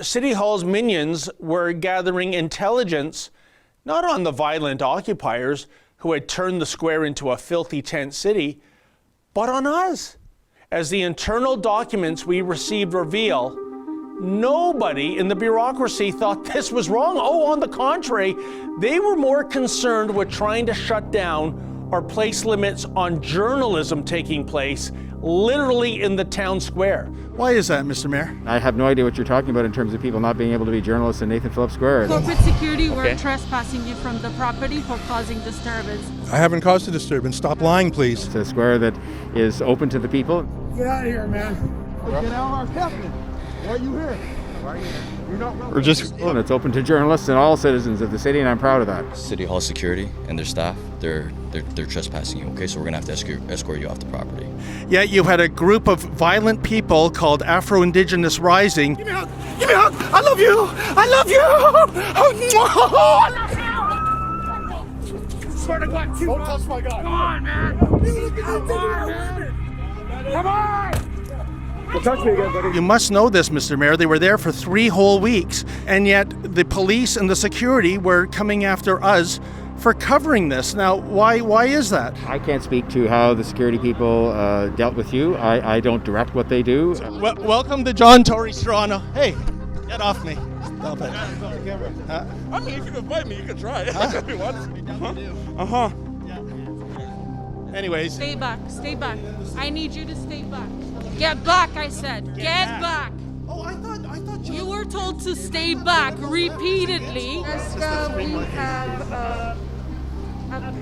City Hall's minions were gathering intelligence not on the violent occupiers who had turned the square into a filthy tent city, but on us. As the internal documents we received reveal, nobody in the bureaucracy thought this was wrong. Oh, on the contrary, they were more concerned with trying to shut down or place limits on journalism taking place literally in the town square. Why is that, Mr. Mayor? I have no idea what you're talking about in terms of people not being able to be journalists in Nathan Phillips Square. Corporate security were trespassing you from the property for causing disturbance. I haven't caused a disturbance. Stop lying, please. It's a square that is open to the people. Get out of here, man. Get out of our cabinet. Why are you here? Why are you here? You're not welcome. We're just, and it's open to journalists and all citizens of the city, and I'm proud of that. City Hall security and their staff, they're trespassing you, okay? So we're gonna have to escort you off the property. Yeah, you had a group of violent people called Afro-Indigenous Rising. Give me a hug! Give me a hug! I love you! I love you! Swear to God, don't touch my guy. Come on, man! Come on! Come on! Don't touch me again, buddy. You must know this, Mr. Mayor. They were there for 3 whole weeks, and yet the police and the security were coming after us for covering this. Now, why is that? I can't speak to how the security people dealt with you. I don't direct what they do. Welcome to John Tory Toronto. Hey, get off me. Stop it. I mean, if you can fight me, you can try. Anyways. Stay back, stay back. I need you to stay back. Get back, I said. Get back. Oh, I thought You were told to stay back repeatedly. We have a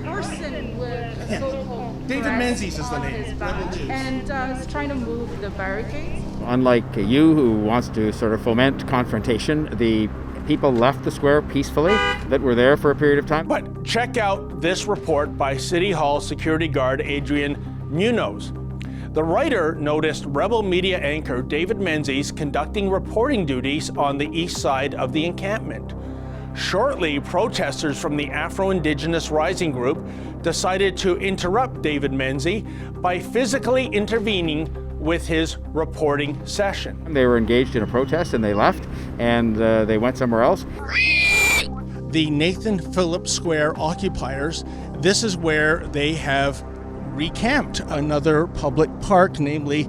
person with a so-called David Menzies is the on name. his back and is trying to move the barricades. Unlike you, who wants to sort of foment confrontation, the people left the square peacefully that were there for a period of time. But check out this report by City Hall security guard Adrian Munoz. The writer noticed Rebel Media anchor David Menzies conducting reporting duties on the east side of the encampment. Shortly, protesters from the Afro-Indigenous Rising Group decided to interrupt David Menzies by physically intervening with his reporting session. They were engaged in a protest and they left and they went somewhere else. The Nathan Phillips Square occupiers, this is where they have recamped another public park, namely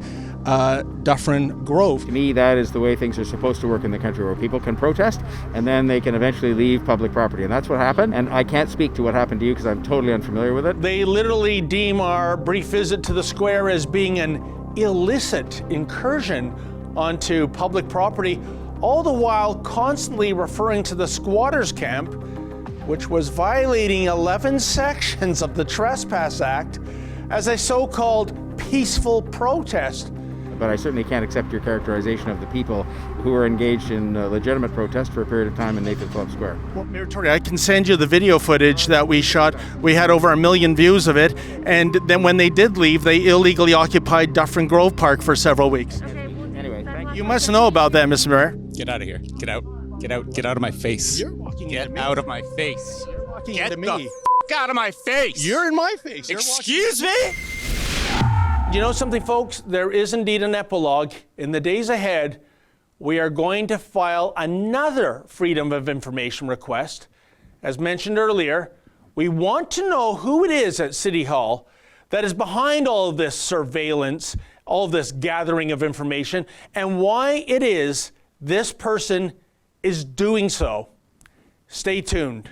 Dufferin Grove. To me, that is the way things are supposed to work in the country, where people can protest and then they can eventually leave public property. And that's what happened. And I can't speak to what happened to you because I'm totally unfamiliar with it. They literally deem our brief visit to the square as being an illicit incursion onto public property, all the while constantly referring to the squatters camp, which was violating 11 sections of the Trespass Act, as a so-called peaceful protest. But I certainly can't accept your characterization of the people who were engaged in legitimate protest for a period of time in Nathan Phillips Square. Well, Mayor Tory, I can send you the video footage that we shot. We had over 1 million views of it. And then when they did leave, they illegally occupied Dufferin Grove Park for several weeks. Anyway, thank you. You must know about that, Mr. Mayor. Get out of here. Get out. Get out. Get out of my face. You're walking Get into me. out of my face. You're walking Get into the me. out of my face. You're in my face. You're Excuse me? You know something, folks? There is indeed an epilogue. In the days ahead, we are going to file another Freedom of Information request. As mentioned earlier, we want to know who it is at City Hall that is behind all of this surveillance, all of this gathering of information, and why it is this person is doing so. Stay tuned.